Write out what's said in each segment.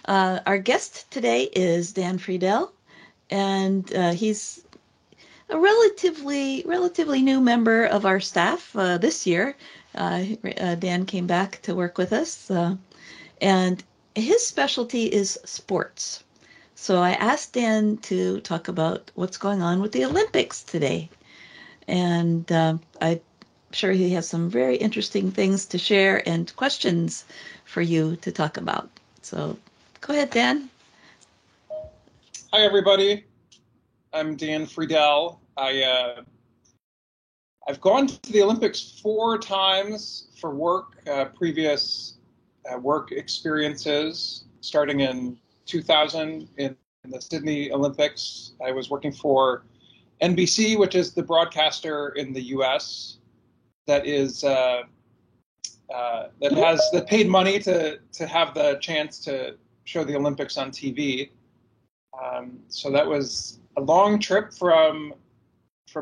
Our guest today is Dan Friedel, and he's a relatively new member of our staff this year. Dan came back to work with us, and his specialty is sports. So I asked Dan to talk about what's going on with the Olympics today, and I'm sure he has some very interesting things to share and questions for you to talk about. So go ahead, Dan. Hi, everybody. I'm Dan Friedel. I've gone to the Olympics 4 times for work, previous work experiences, starting in 2000 in the Sydney Olympics. I was working for NBC, which is the broadcaster in the U.S. that paid money to have the chance to show the Olympics on TV. So that was a long trip from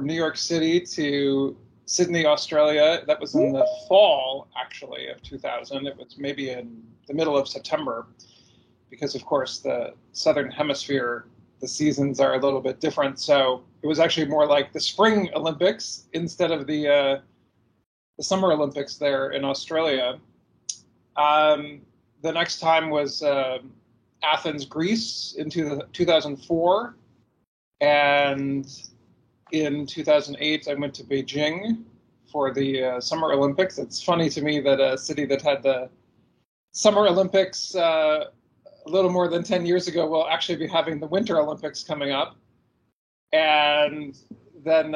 New York City to Sydney, Australia. That was in the fall, actually, of 2000. It was maybe in the middle of September, because, of course, the Southern Hemisphere, the seasons are a little bit different. So it was actually more like the Spring Olympics instead of the Summer Olympics there in Australia. The next time was Athens, Greece in 2004. And in 2008, I went to Beijing for the Summer Olympics. It's funny to me that a city that had the Summer Olympics a little more than 10 years ago will actually be having the Winter Olympics coming up. And then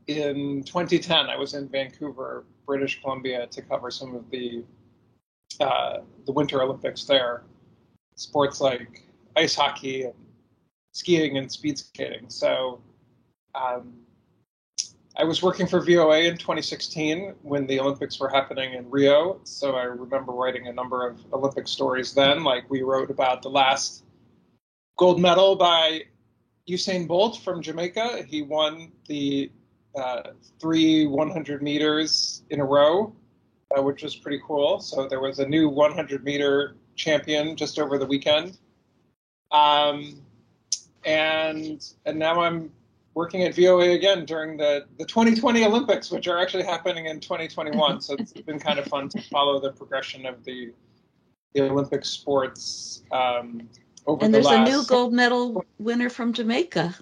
in 2010, I was in Vancouver, British Columbia, to cover some of the Winter Olympics there. Sports like ice hockey and skiing and speed skating. So I was working for VOA in 2016 when the Olympics were happening in Rio. So I remember writing a number of Olympic stories then. Like we wrote about the last gold medal by Usain Bolt from Jamaica. He won the 3 100 meters in a row, which was pretty cool. So there was a new 100-meter champion just over the weekend. And now I'm working at VOA again during the 2020 Olympics, which are actually happening in 2021. So it's been kind of fun to follow the progression of the Olympic sports over And the there's last... a new gold medal winner from Jamaica,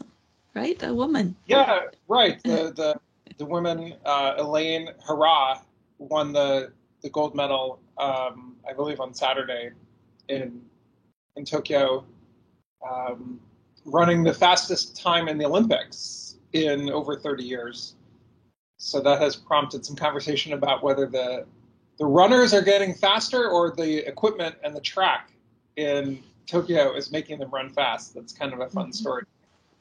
right? A woman. Yeah, right. The woman, Elaine Hara, won the gold medal, I believe, on Saturday in Tokyo, running the fastest time in the Olympics in over 30 years. So that has prompted some conversation about whether the runners are getting faster or the equipment and the track in Tokyo is making them run fast. That's kind of a fun story.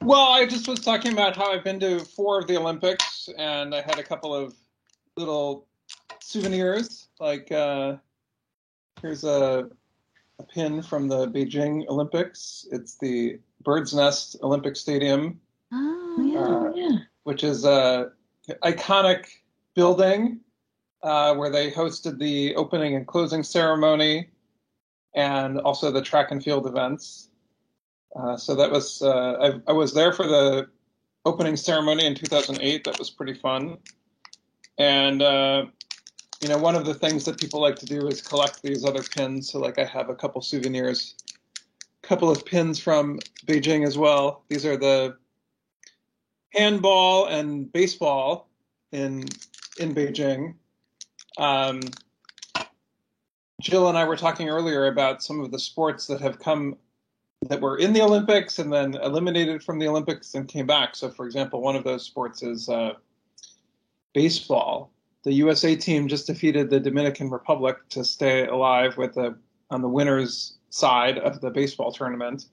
Well, I just was talking about how I've been to 4 of the Olympics, and I had a couple of little souvenirs. Like here's a pin from the Beijing Olympics. It's the Bird's Nest Olympic Stadium, which is a iconic building where they hosted the opening and closing ceremony and also the track and field events. So that was I was there for the opening ceremony in 2008. That was pretty fun. And one of the things that people like to do is collect these other pins. So like I have a couple souvenirs, a couple of pins from Beijing as well. These are the handball and baseball in Beijing. Jill and I were talking earlier about some of the sports that have come that were in the Olympics and then eliminated from the Olympics and came back. So, for example, one of those sports is baseball. The USA team just defeated the Dominican Republic to stay alive on the winners' side of the baseball tournament.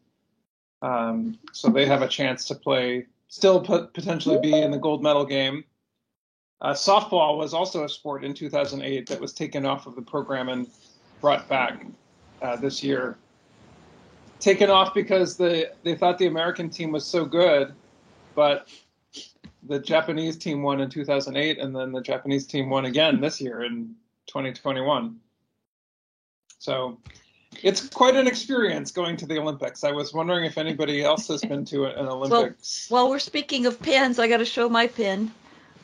So they have a chance to still potentially be in the gold medal game. Softball was also a sport in 2008 that was taken off of the program and brought back this year. Taken off because they thought the American team was so good, but the Japanese team won in 2008, and then the Japanese team won again this year in 2021. So It's quite an experience going to the Olympics. I was wondering if anybody else has been to an Well, Olympics. while we're speaking of pins, I got to show my pin.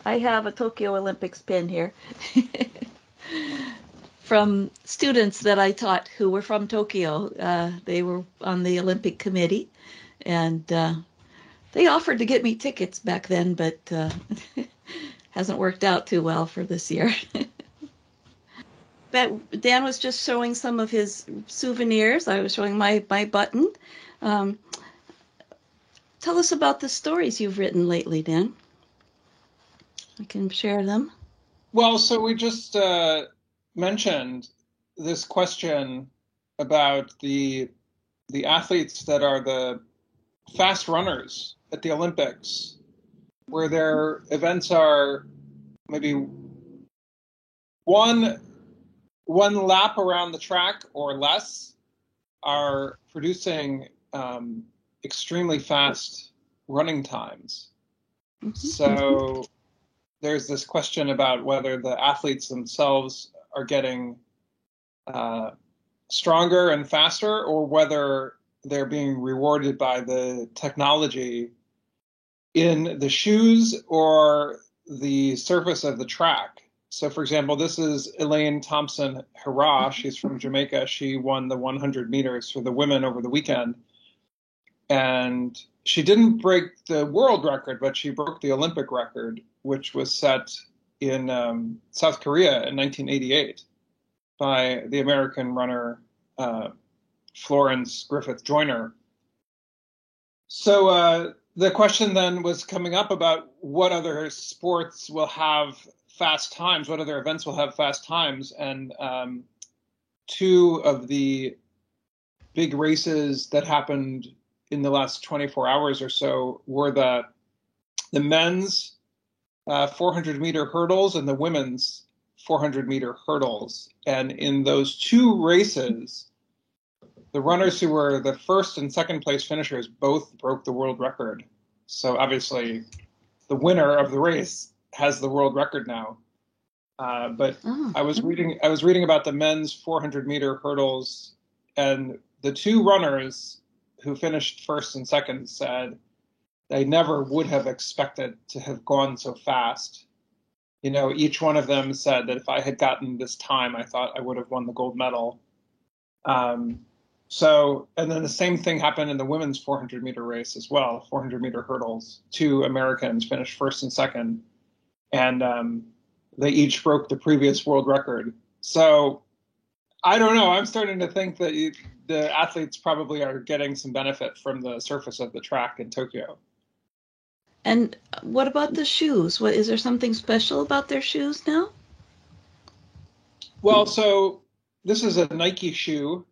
I have a Tokyo Olympics pin here from students that I taught who were from Tokyo. They were on the Olympic committee, and they offered to get me tickets back then, but hasn't worked out too well for this year. But Dan was just showing some of his souvenirs. I was showing my button. Um, Tell us about the stories you've written lately, Dan. I can share them. Well, so we just mentioned this question about the athletes that are the fast runners at the Olympics, where their events are maybe one lap around the track or less, are producing extremely fast running times. Mm-hmm. So there's this question about whether the athletes themselves are getting stronger and faster, or whether they're being rewarded by the technology in the shoes or the surface of the track. So, for example, this is Elaine Thompson-Herah. She's from Jamaica. She won the 100 meters for the women over the weekend. And she didn't break the world record, but she broke the Olympic record, which was set in South Korea in 1988 by the American runner Florence Griffith Joyner. So the question then was coming up about what other sports will have fast times, what other events will have fast times. And two of the big races that happened in the last 24 hours or so were the men's 400-meter hurdles and the women's 400-meter hurdles. And in those two races, the runners who were the first and second place finishers both broke the world record. So obviously, the winner of the race has the world record now. But I was reading about the men's 400-meter hurdles, and the two runners who finished first and second said they never would have expected to have gone so fast. You know, each one of them said that if I had gotten this time, I thought I would have won the gold medal. So, and then the same thing happened in the women's 400-meter race as well, 400-meter hurdles. Two Americans finished first and second, and they each broke the previous world record. So, I don't know. I'm starting to think that the athletes probably are getting some benefit from the surface of the track in Tokyo. And what about the shoes? Is there something special about their shoes now? Well, so this is a Nike shoe,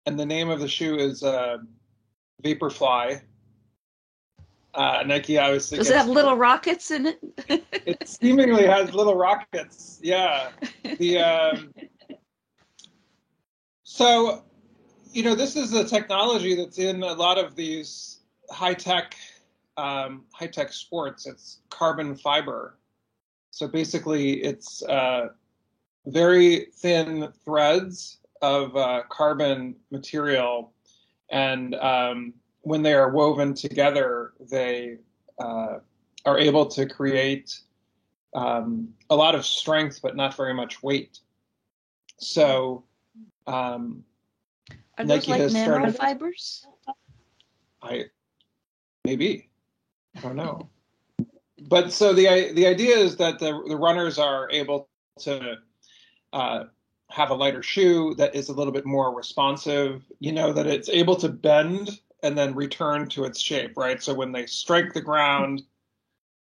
and the name of the shoe is Vaporfly. Nike obviously. Does it have little rockets in it? It seemingly has little rockets. Yeah. So, you know, this is a technology that's in a lot of these high-tech sports. It's carbon fiber. So basically, it's very thin threads of carbon material, and when they are woven together, they are able to create a lot of strength, but not very much weight. So are those Nike like has nanofibers? Maybe. I don't know. But so the idea is that the runners are able to have a lighter shoe that is a little bit more responsive, you know, that it's able to bend and then return to its shape, right? So when they strike the ground,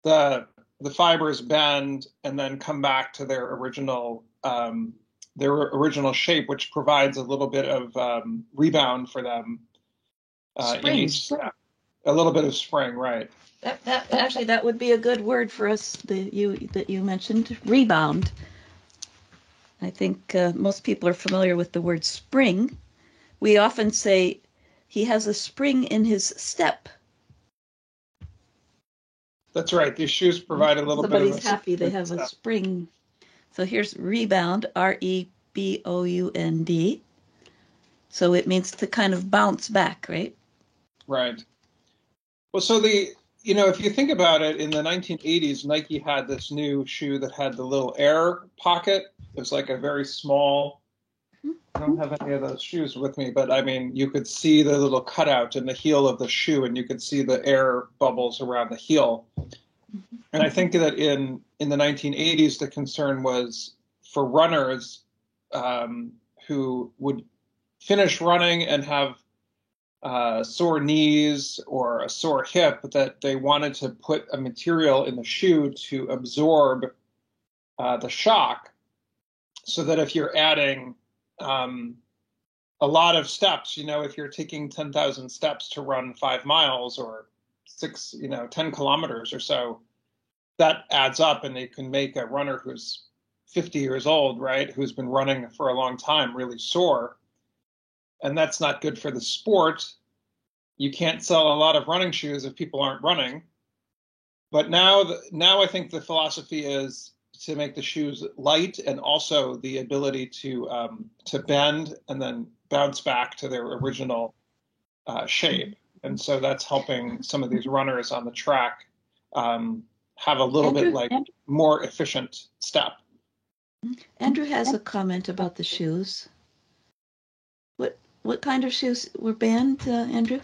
the fibers bend and then come back to their original shape, which provides a little bit of rebound for them. In each step. A little bit of spring, right? That would be a good word for us that you mentioned, rebound. I think most people are familiar with the word spring. We often say he has a spring in his step. That's right. These shoes provide a little bit of Somebody's happy they have a spring. So here's rebound, R-E-B-O-U-N-D. So it means to kind of bounce back, right? Right. Well, so if you think about it, in the 1980s, Nike had this new shoe that had the little air pocket. It was like a very small, I don't have any of those shoes with me, but I mean, you could see the little cutout in the heel of the shoe, and you could see the air bubbles around the heel. And I think that in the 1980s, the concern was for runners who would finish running and have sore knees or a sore hip, that they wanted to put a material in the shoe to absorb the shock, so that if you're adding a lot of steps, if you're taking 10,000 steps to run 5 miles or 10 kilometers or so, that adds up, and it can make a runner who's 50 years old, right, who's been running for a long time, really sore. And that's not good for the sport. You can't sell a lot of running shoes if people aren't running. But now I think the philosophy is to make the shoes light, and also the ability to bend and then bounce back to their original shape. And so that's helping some of these runners on the track have a little bit like more efficient step. Andrew has a comment about the shoes. What kind of shoes were banned, Andrew?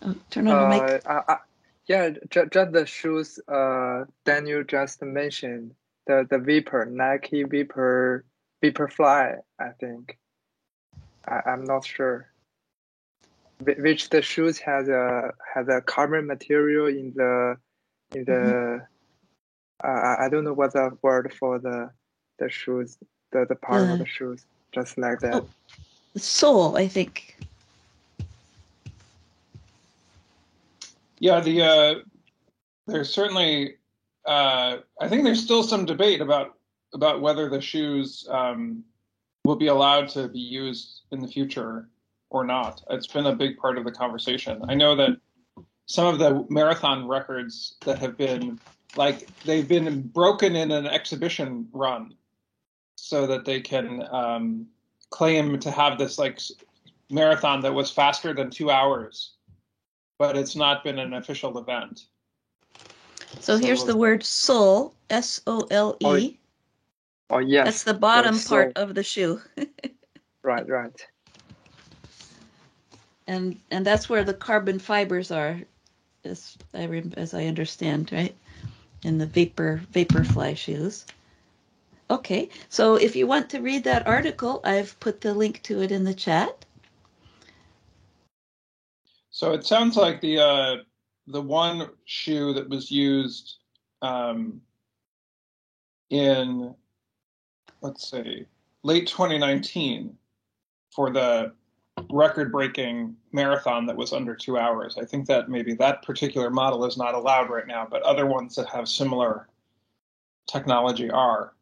Oh, turn on the mic. Yeah, just the shoes Daniel just mentioned, the Vapor, Nike Vaporfly, I think. I'm not sure. Which the shoes has a carbon material in the I don't know what the word for the shoes, the part of the shoes, just like that. Oh, the sole, I think. Yeah, there's certainly I think there's still some debate about whether the shoes will be allowed to be used in the future or not. It's been a big part of the conversation. I know that some of the marathon records that have been they've been broken in an exhibition run, so that they can claim to have this marathon that was faster than 2 hours, but it's not been an official event. So here's the word sole, S-O-L-E. Oh, yes. That's the bottom part of the shoe. Right. And that's where the carbon fibers are, as I understand, right? In the Vaporfly shoes. Okay, so if you want to read that article, I've put the link to it in the chat. So it sounds like the one shoe that was used in, let's say, late 2019 for the record-breaking marathon that was under 2 hours. I think that maybe that particular model is not allowed right now, but other ones that have similar technology are.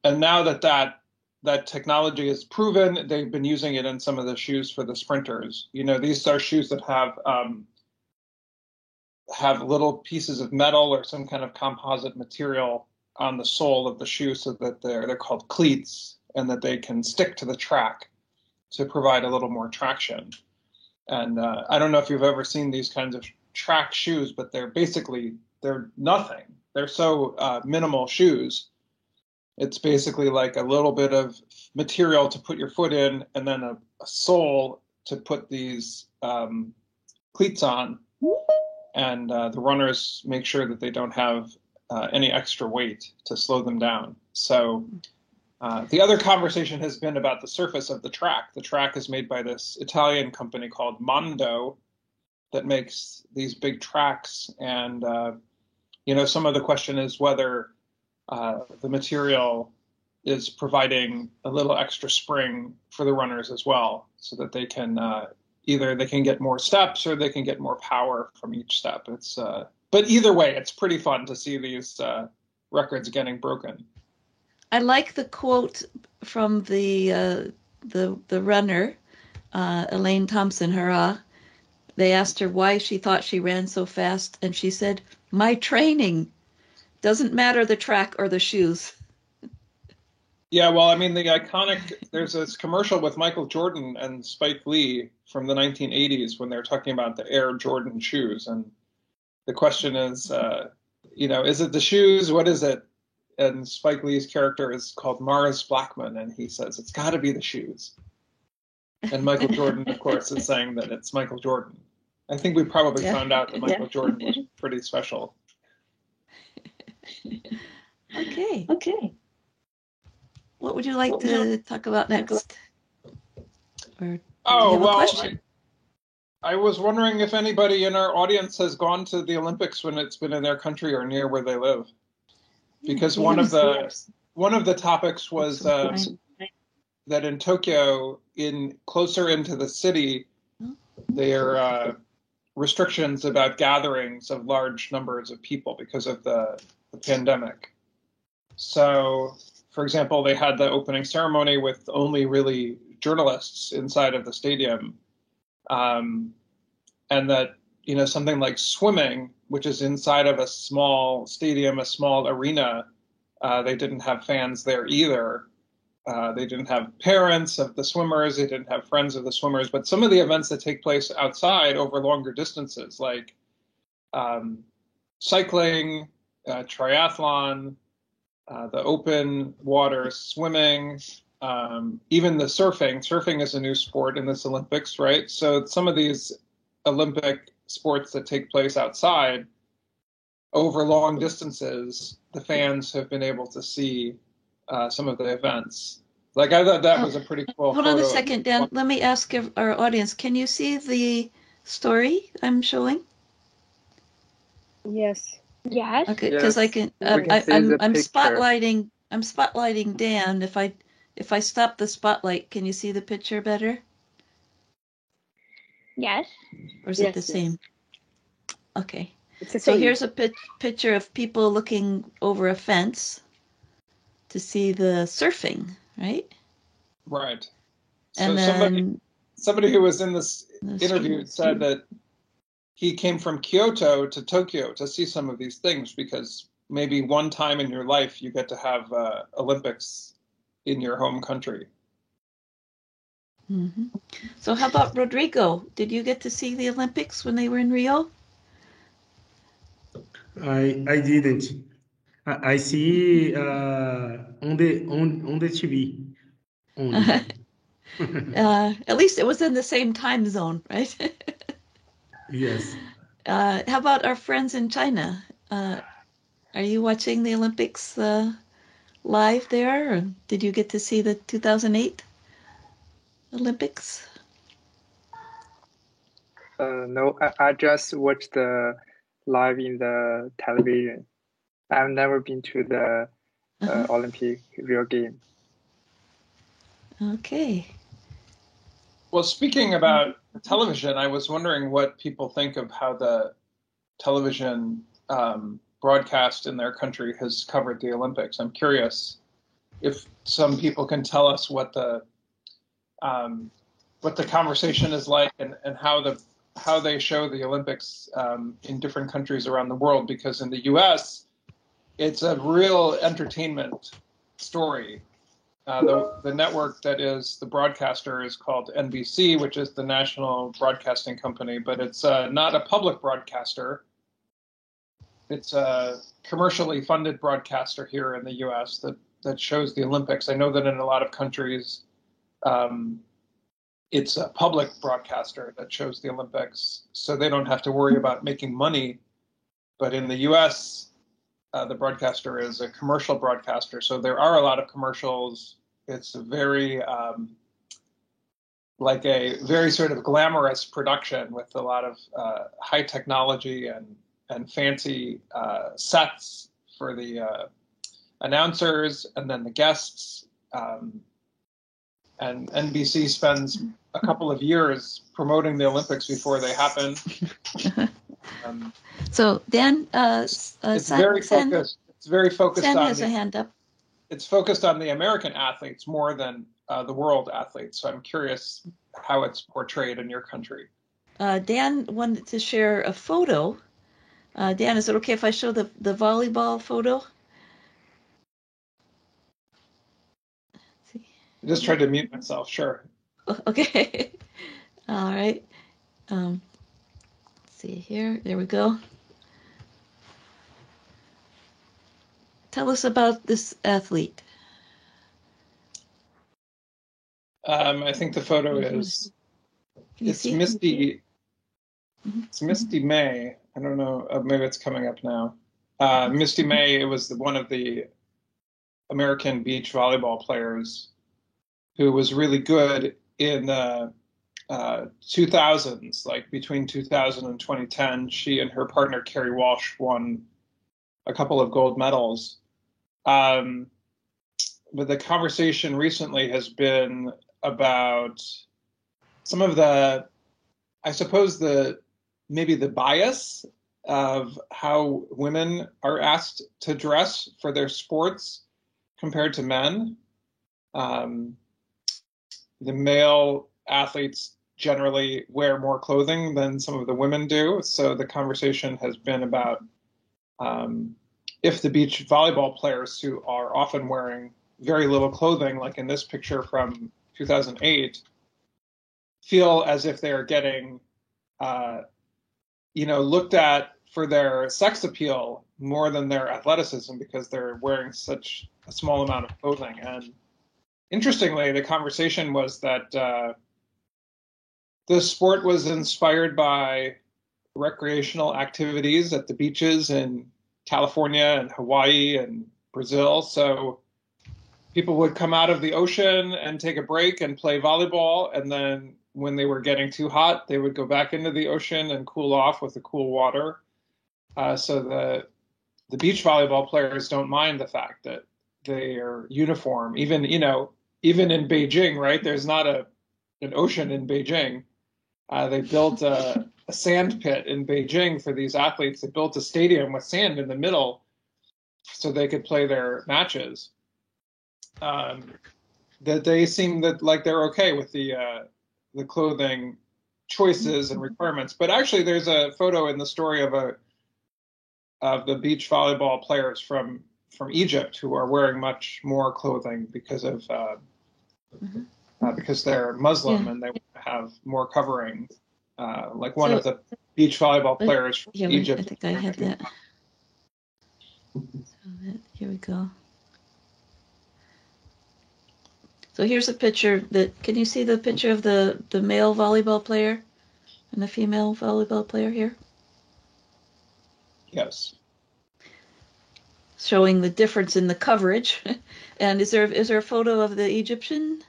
And now that technology is proven, they've been using it in some of the shoes for the sprinters. These are shoes that have little pieces of metal or some kind of composite material on the sole of the shoe, so that they're called cleats, and that they can stick to the track to provide a little more traction. And I don't know if you've ever seen these kinds of track shoes, but they're nothing. They're so minimal shoes. It's basically like a little bit of material to put your foot in, and then a sole to put these cleats on. And the runners make sure that they don't have any extra weight to slow them down. So the other conversation has been about the surface of the track. The track is made by this Italian company called Mondo that makes these big tracks. And, some of the question is whether the material is providing a little extra spring for the runners as well, so that they can either they can get more steps or they can get more power from each step. But either way, it's pretty fun to see these records getting broken. I like the quote from the runner, Elaine Thompson, hurrah. They asked her why she thought she ran so fast, and she said, "My training. Doesn't matter the track or the shoes." Yeah, well, I mean, there's this commercial with Michael Jordan and Spike Lee from the 1980s when they're talking about the Air Jordan shoes. And the question is, is it the shoes? What is it? And Spike Lee's character is called Morris Blackman, and he says, it's got to be the shoes. And Michael Jordan, of course, is saying that it's Michael Jordan. I think we probably found out that Michael Jordan was pretty special. Okay. Okay. What would you like to talk about next? Or Oh, have a well, question? I was wondering if anybody in our audience has gone to the Olympics when it's been in their country or near where they live. Because one of the topics was that in Tokyo, closer into the city, there are restrictions about gatherings of large numbers of people because of the pandemic. So, for example, they had the opening ceremony with only really journalists inside of the stadium. And that, something like swimming, which is inside of a small stadium, a small arena, they didn't have fans there either. They didn't have parents of the swimmers. They didn't have friends of the swimmers. But some of the events that take place outside over longer distances, like cycling, triathlon, the open water swimming, even the surfing. Surfing is a new sport in this Olympics, right? So some of these Olympic sports that take place outside over long distances, the fans have been able to see some of the events. Like, I thought that was a pretty cool Hold photo. on a second, Dan. Let me ask our audience, can you see the story I'm showing? Yes. Yes. Okay, because I can. I'm spotlighting Dan. If I stop the spotlight, can you see the picture better? Yes. Or is it the same? Okay. It's the So same. here's a picture of people looking over a fence to see the surfing, right? Right. And so then somebody who was in this interview said that he came from Kyoto to Tokyo to see some of these things because maybe one time in your life you get to have Olympics in your home country. Mm-hmm. So how about Rodrigo? Did you get to see the Olympics when they were in Rio? I didn't. I see on the TV only. At least it was in the same time zone, right? Yes. How about our friends in China? Are you watching the Olympics live there? Or did you get to see the 2008 Olympics? No, I just watched the live in the television. I've never been to the Olympic real game. Okay. Well, speaking about television, I was wondering what people think of how the television broadcast in their country has covered the Olympics. I'm curious if some people can tell us what the conversation is like and how they show the Olympics in different countries around the world. Because in the U.S., it's a real entertainment story. The network that is the broadcaster is called NBC, which is the national broadcasting company, but it's not a public broadcaster. It's a commercially funded broadcaster here in the U.S. that shows the Olympics. I know that in a lot of countries, it's a public broadcaster that shows the Olympics, so they don't have to worry about making money. But in the U.S., the broadcaster is a commercial broadcaster, so there are a lot of commercials. It's a very like a very sort of glamorous production with a lot of high technology and fancy sets for the announcers and then the guests. And NBC spends a couple of years promoting the Olympics before they happen. So Dan, it's very focused. It's very focused Sen on. has a hand up. It's focused on the American athletes more than the world athletes. So I'm curious how it's portrayed in your country. Dan wanted to share a photo. Dan, is it okay if I show the volleyball photo? see. I just tried to mute myself. Sure. Okay. All right. Let's see here. There we go. Tell us about this athlete. I think the photo is. Can you It's see? Misty. Mhm. It's Misty May. I don't know. Maybe it's coming up now. Misty May. It was one of the American beach volleyball players who was really good in the 2000s, like between 2000 and 2010. She and her partner Kerry Walsh won a couple of gold medals. But the conversation recently has been about some of the, I suppose, maybe the bias of how women are asked to dress for their sports compared to men. The male athletes generally wear more clothing than some of the women do. So the conversation has been about if the beach volleyball players, who are often wearing very little clothing, like in this picture from 2008, feel as if they are getting, looked at for their sex appeal more than their athleticism because they're wearing such a small amount of clothing. And interestingly, the conversation was that the sport was inspired by recreational activities at the beaches in California and Hawaii and Brazil. So people would come out of the ocean and take a break and play volleyball. And then when they were getting too hot, they would go back into the ocean and cool off with the cool water. So the beach volleyball players don't mind the fact that they are uniform. Even in Beijing, right? There's not an ocean in Beijing. They built a sand pit in Beijing for these athletes. They built a stadium with sand in the middle so they could play their matches. That they seem like they're okay with the clothing choices and requirements. But actually, there's a photo in the story of the beach volleyball players from Egypt who are wearing much more clothing because of because they're Muslim and they have more covering. Like one of the beach volleyball players from Egypt. I think I had that. Here we go. So here's a picture can you see the picture of the male volleyball player and the female volleyball player here? Yes. Showing the difference in the coverage. And is there a photo of the Egyptian?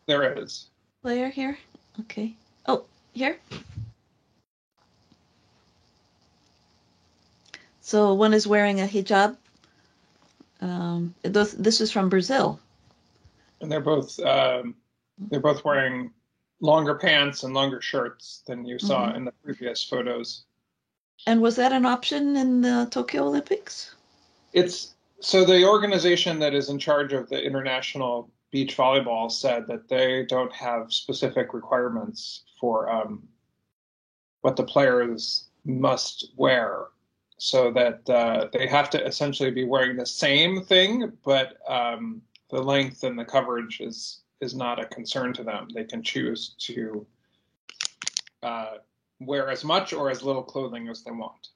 There is. Player here? Okay. Oh, here? So one is wearing a hijab. This is from Brazil. And they're both wearing longer pants and longer shirts than you saw in the previous photos. And was that an option in the Tokyo Olympics? So the organization that is in charge of the international beach volleyball said that they don't have specific requirements for what the players must wear, so that they have to essentially be wearing the same thing, but the length and the coverage is not a concern to them. They can choose to wear as much or as little clothing as they want.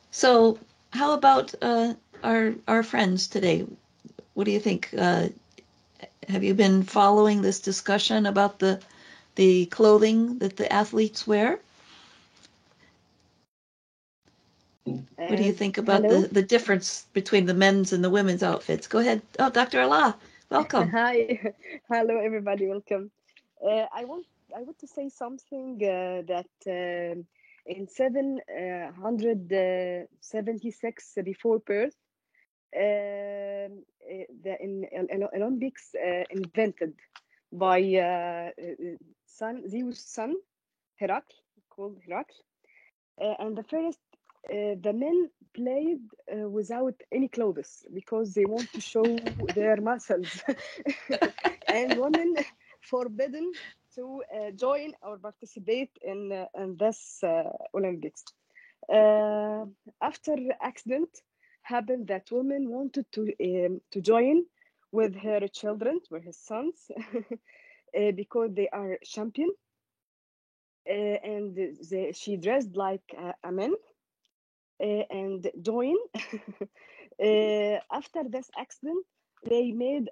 So how about our friends today? What do you think? Have you been following this discussion about the clothing that the athletes wear? What do you think about the difference between the men's and the women's outfits? Go ahead. Oh, Dr. Allah, welcome. Hi, hello everybody, welcome. I want to say something that in 776 before birth, the Olympics invented by Zeus' son, Herakl, called Herakl, and the first. The men played without any clothes because they want to show their muscles, and women forbidden to join or participate in this Olympics. After accident happened that women wanted to join with her children, with his sons, because they are champion. And she dressed like a man and joined. After this accident, they made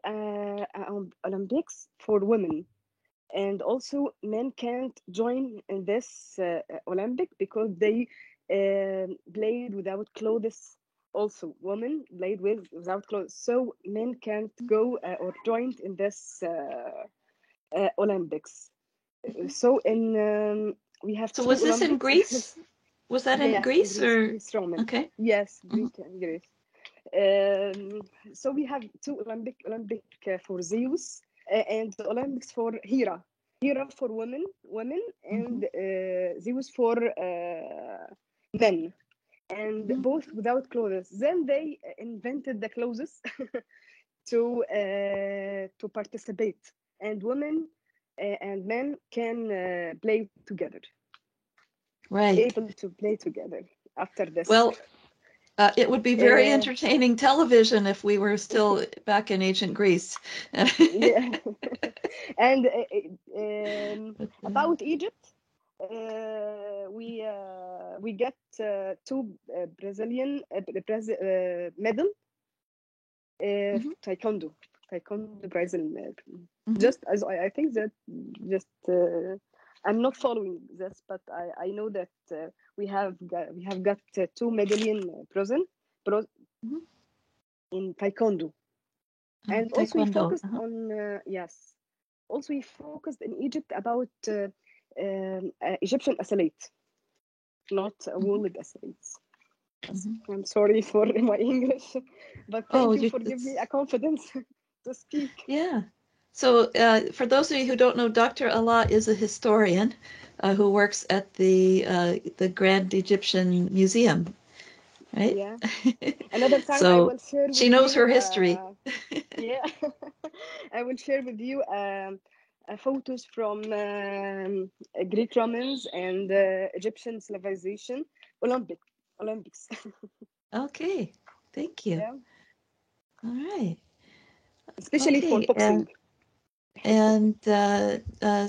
Olympics for women. And also, men can't join in this Olympic because they played without clothes. Also, women played without clothes, so men can't go or join in this Olympics. So we have So two was this in Olympics. Greece? Was that in Yes, in Greece or? Greece, Roman. Okay. Yes, Mhm. Greek and Greece. So we have two Olympic for Zeus and the Olympics for Hera. Hera for women, and Zeus for men, and Mhm. both without clothes. Then they invented the clothes to participate, and women and men can play together, Right. able to play together after this. Well, it would be very Uh, entertaining television if we were still back in ancient Greece. yeah. And But, about Egypt, we get two Brazilian medal Mhm. taekwondo Brazil. Mhm. Just as I think that just I'm not following this, but I know that we have got two medallion Mhm. in taekwondo. And also we Taekwondo. focused on yes. Also we focused in Egypt about Egyptian athlete, not world athletes. Yes. Mhm. I'm sorry for my English, but Oh, thank you for giving me a confidence to speak. yeah. So, for those of you who don't know, Dr. Allah is a historian who works at the Grand Egyptian Museum, right? Yeah. Another time I So will share she with knows you. her history. Yeah, I will share with you photos from Greek Romans and Egyptian civilization Olympics. Okay, thank you. Yeah, All right. especially for Okay, boxing. and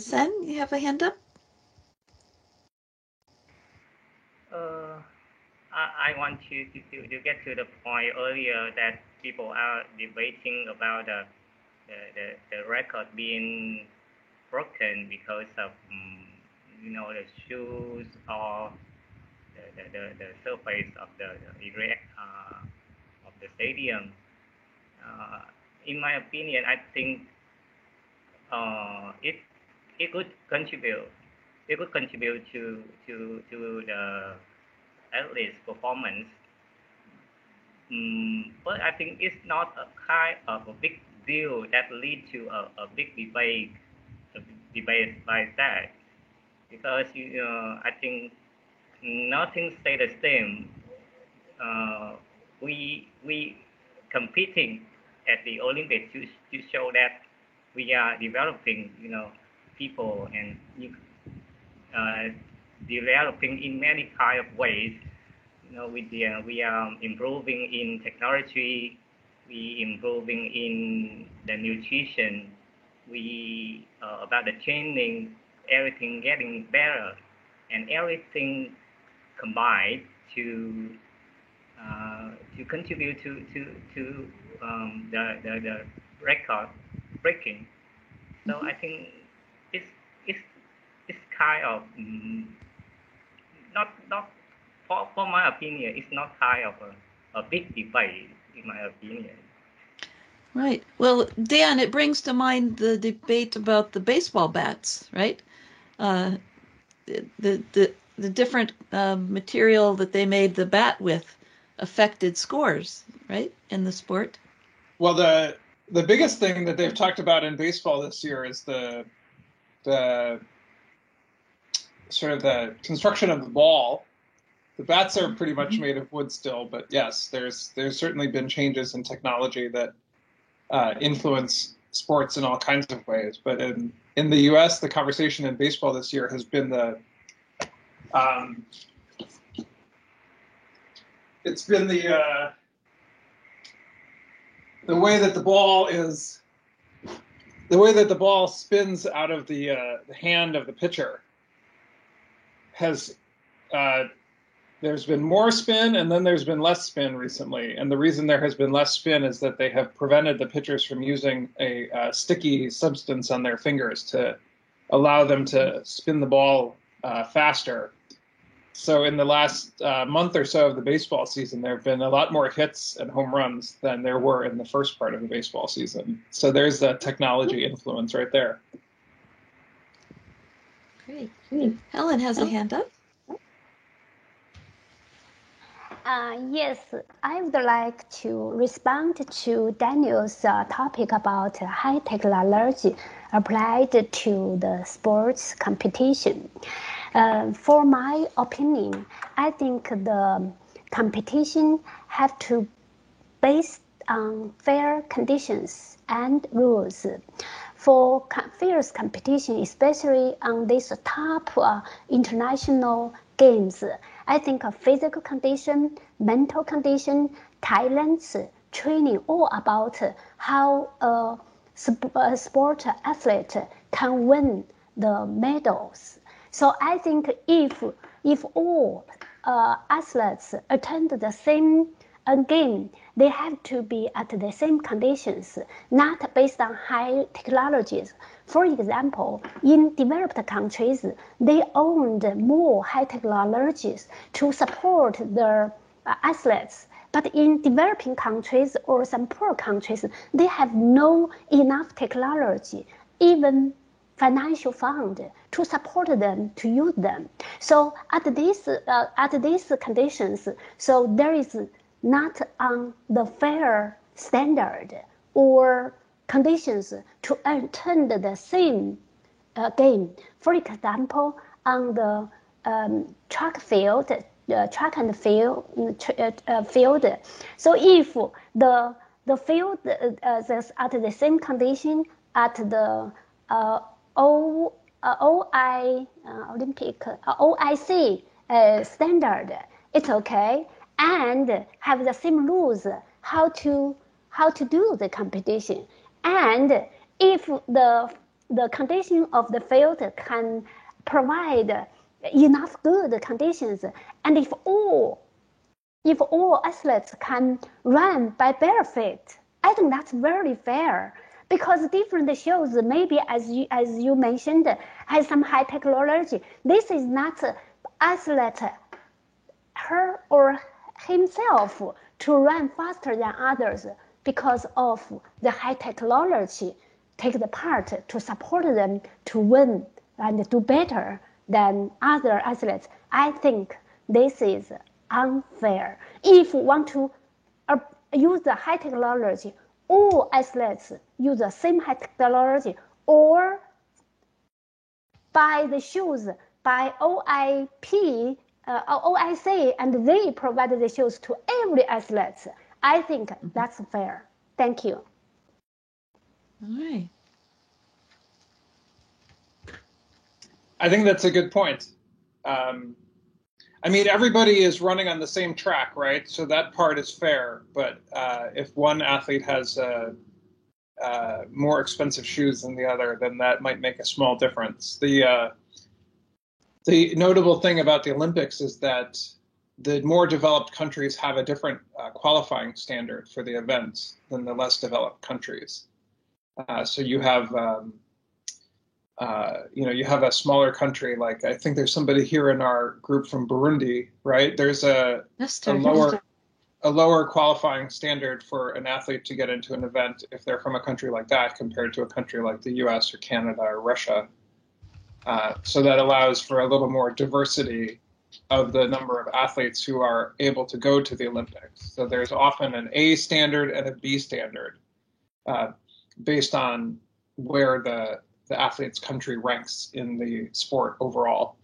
Sen, you have a hand up? Uh, I want to get to the point earlier that people are debating about the record being broken because of the shoes or the surface of the erect of the stadium. Uh, in my opinion, I think it could contribute. It could contribute to the athlete's performance. But I think it's not a kind of a big deal that lead to a big debate like that, because I think nothing stay the same. We competing at the Olympics to show that we are developing, people and uh, developing in many kind of ways. We are improving in technology, we improving in the nutrition, we about the training, everything getting better, and everything combined to contribute to the record breaking. So I think it's it's it's kind of not for my opinion, it's not kind of a big debate in my opinion. Right. Well, Dan, it brings to mind the debate about the baseball bats, right? Uh, the different material that they made the bat with affected scores, right, in the sport. Well, the biggest thing that they've talked about in baseball this year is the sort of the construction of the ball. The bats are pretty much made of wood still, but yes, there's certainly been changes in technology that influence sports in all kinds of ways. But in the U.S., the conversation in baseball this year has been it's been the way that the ball spins out of the hand of the pitcher has there's been more spin and then there's been less spin recently. And the reason there has been less spin is that they have prevented the pitchers from using a sticky substance on their fingers to allow them to spin the ball faster. So in the last month or so of the baseball season, there have been a lot more hits and home runs than there were in the first part of the baseball season. So there's a technology influence right there. Great. Helen has a hand up. Yes, I would like to respond to Daniel's topic about high technology applied to the sports competition. For my opinion, I think the competition have to based on fair conditions and rules. For fierce competition, especially on these top international games, I think physical condition, mental condition, talents, training, all about how a sport athlete can win the medals. So I think if all athletes attend the same game, they have to be at the same conditions, not based on high technologies. For example, in developed countries, they owned more high technologies to support their athletes. But in developing countries or some poor countries, they have no enough technology, even financial fund to support them to use them. So at these conditions, so there is not on the fair standard or conditions to attend the same game. For example, on the track field, track and field, field. So if the field is at the same condition at the OIC standard, it's okay, and have the same rules how to do the competition. And if the condition of the field can provide enough good conditions, and if all athletes can run by bare feet, I think that's very fair. Because different shows, maybe as you mentioned, has some high technology. This is not athlete, her or himself, to run faster than others because of the high technology take the part to support them to win and do better than other athletes. I think this is unfair. If we want to use the high technology, all athletes use the same high technology, or buy the shoes by OIC, and they provide the shoes to every athlete. I think that's fair. Thank you. All right. I think that's a good point. I mean, everybody is running on the same track, right? So that part is fair. But if one athlete has more expensive shoes than the other, then that might make a small difference. The notable thing about the Olympics is that the more developed countries have a different qualifying standard for the events than the less developed countries. So you have, you have a smaller country, like I think there's somebody here in our group from Burundi, right? There's a lower qualifying standard for an athlete to get into an event if they're from a country like that compared to a country like the US or Canada or Russia. So that allows for a little more diversity of the number of athletes who are able to go to the Olympics. So there's often an A standard and a B standard based on where the athlete's country ranks in the sport overall.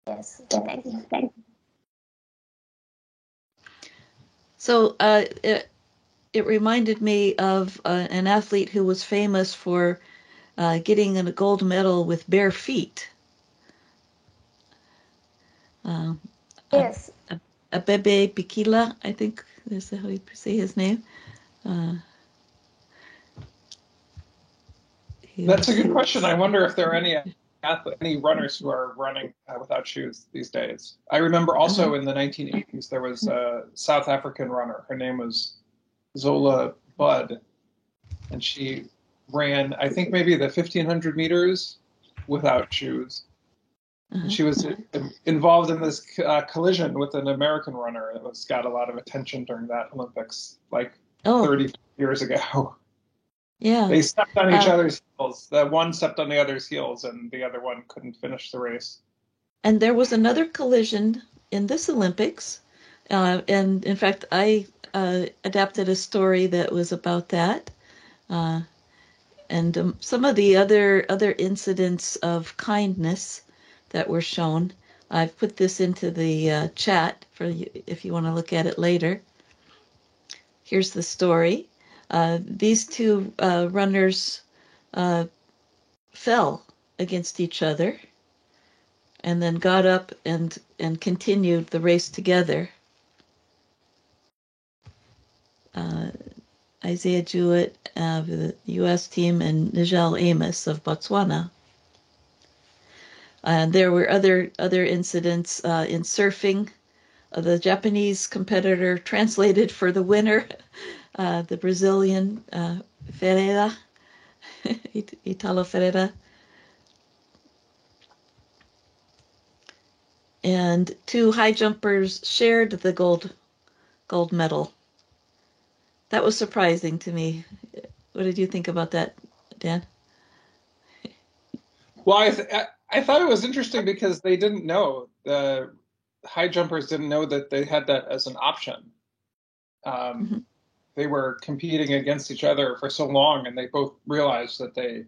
Yes, thank you. Thank you. So it reminded me of an athlete who was famous for getting a gold medal with bare feet. Yes. Abebe Bikila, I think is how you say his name. Uh, he That's a was- good question. I wonder if there are any runners who are running without shoes these days. I remember also in the 1980s there was a South African runner. Her name was Zola Budd, and she ran, I think, maybe the 1,500 meters without shoes. And she was involved in this collision with an American runner that got a lot of attention during that Olympics, like 30 years ago. Yeah. They stepped on each other's heels. The one stepped on the other's heels, and the other one couldn't finish the race. And there was another collision in this Olympics. And in fact, I adapted a story that was about that. And some of the other incidents of kindness that were shown. I've put this into the chat for you if you want to look at it later. Here's the story. These two runners fell against each other and then got up and continued the race together. Isaiah Jewett of the U.S. team and Nigel Amos of Botswana. There were other incidents in surfing. The Japanese competitor translated for the winner, the Brazilian Ferreira, Italo Ferreira. And two high jumpers shared the gold medal. That was surprising to me. What did you think about that, Dan? Well, I thought it was interesting because they didn't know, the high jumpers didn't know that they had that as an option. They were competing against each other for so long, and they both realized that they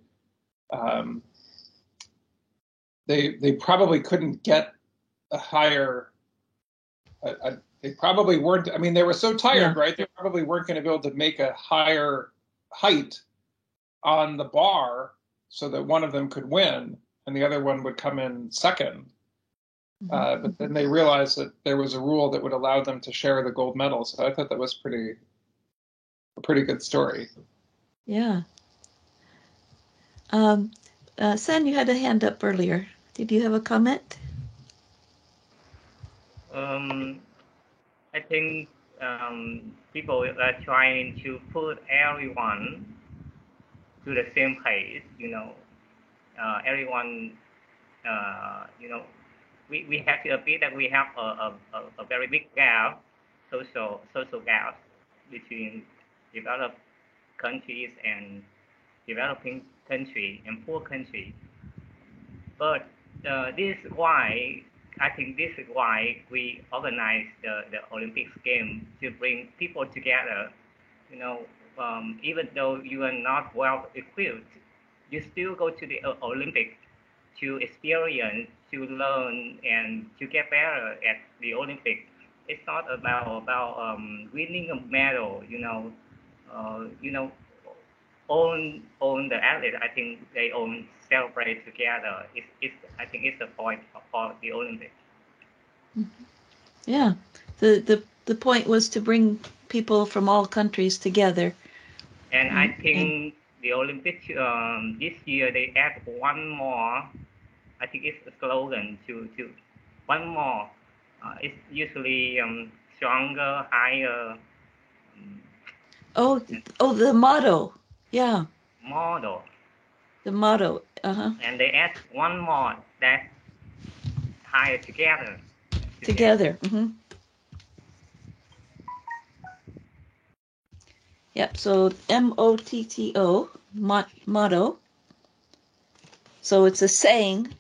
probably couldn't get a higher. They probably weren't. I mean, they were so tired, right? They probably weren't going to be able to make a higher height on the bar so that one of them could win and the other one would come in second. But then they realized that there was a rule that would allow them to share the gold medal. So I thought that was a pretty good story. Yeah. Sen, you had a hand up earlier. Did you have a comment? I think people are trying to put everyone to the same pace. Everyone, we have to admit that we have a very big gap, social gap between developed countries and developing countries and poor countries. But this is why we organize the Olympics game, to bring people together. Even though you are not well equipped, you still go to the Olympics to experience, to learn, and to get better at the Olympics. It's not about winning a medal. Own the athlete. I think they all celebrate together. I think it's the point of the Olympics. Yeah, the point was to bring people from all countries together. And I think the Olympics this year they add one more. I think it's a slogan to one more. It's usually stronger, higher. The motto. Yeah. Model. The motto. And they add one more, that higher together. Together. Yep. So MOTTO, motto. So it's a saying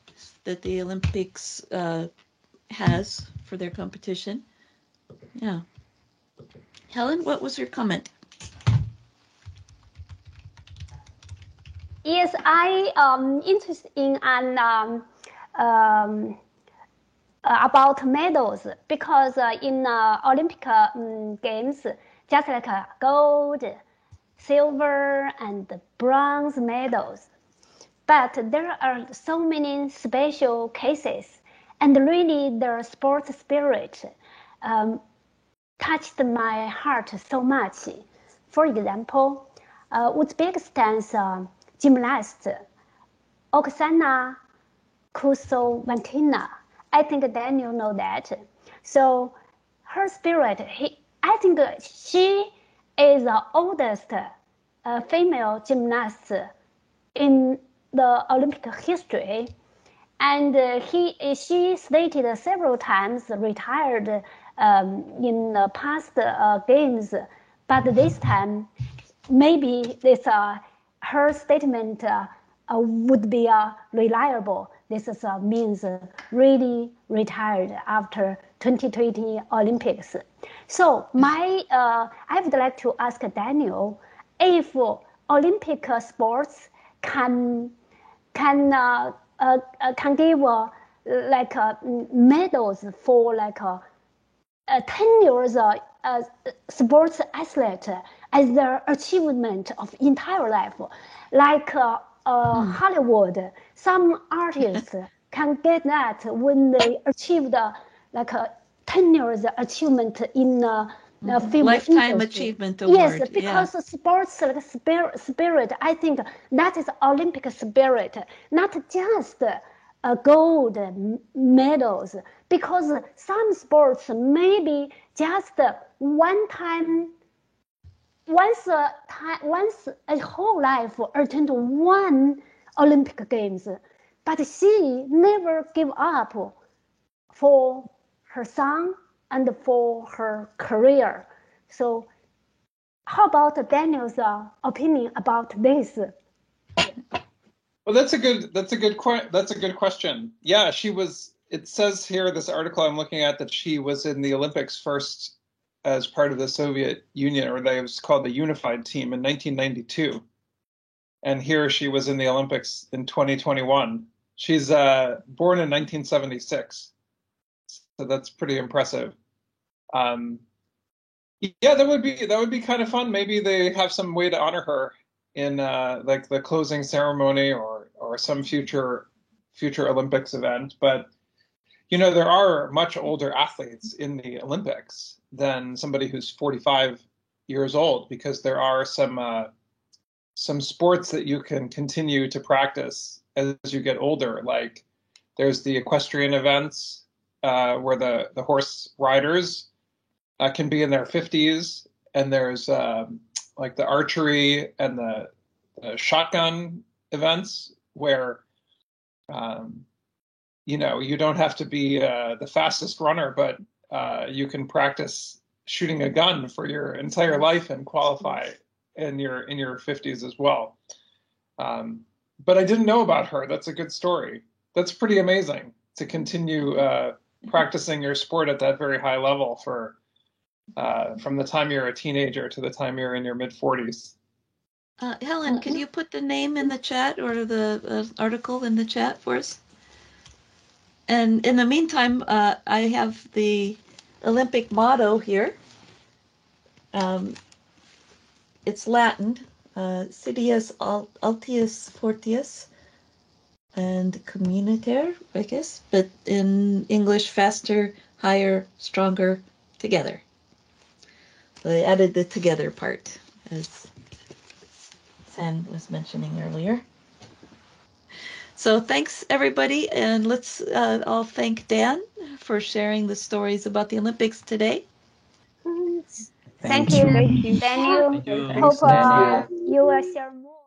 that the Olympics has for their competition. Yeah. Helen, what was your comment? Yes, I interested in about medals, because in Olympic games, just like gold, silver, and bronze medals, but there are so many special cases, and really the sports spirit touched my heart so much. For example, Uzbekistan's gymnast Oksana Kusovatina. I think Daniel know that. So her spirit, I think she is the oldest female gymnast in the Olympic history. And she stated several times retired in the past games, but this time maybe her statement would be reliable. This means really retired after 2020 Olympics. So I would like to ask Daniel if Olympic sports can give medals for 10 years sports athlete as their achievement of entire life. Hollywood, some artists can get that when they achieved 10 years achievement in film Lifetime industry. Achievement Award. Yes, because sports spirit, I think that is Olympic spirit, not just gold medals, because some sports maybe just once a whole life attend one Olympic Games, but she never give up for her son and for her career. So how about Daniel's opinion about this? Well, that's a good question. Yeah, she was. It says here, this article I'm looking at, that she was in the Olympics first as part of the Soviet Union, or they was called the Unified Team, in 1992. And here she was in the Olympics in 2021. She's born in 1976, so that's pretty impressive. Yeah, that would be kind of fun. Maybe they have some way to honor her in like the closing ceremony or some future Olympics event. But there are much older athletes in the Olympics than somebody who's 45 years old, because there are some sports that you can continue to practice as you get older. Like there's the equestrian events where the horse riders can be in their 50s, and there's like the archery and the shotgun events where you don't have to be the fastest runner, but you can practice shooting a gun for your entire life and qualify in your 50s as well. But I didn't know about her. That's a good story. That's pretty amazing to continue practicing your sport at that very high level for from the time you're a teenager to the time you're in your mid-40s. Helen, can you put the name in the chat, or the article in the chat for us? And in the meantime, I have the Olympic motto here. It's Latin, Sidius Altius Fortius, and Communiter, I guess, but in English, faster, higher, stronger, together. So they added the together part, as San was mentioning earlier. So thanks, everybody, and let's all thank Dan for sharing the stories about the Olympics today. Thank you, Thank you. Daniel. Thank you. Hope Thank you. you will share more.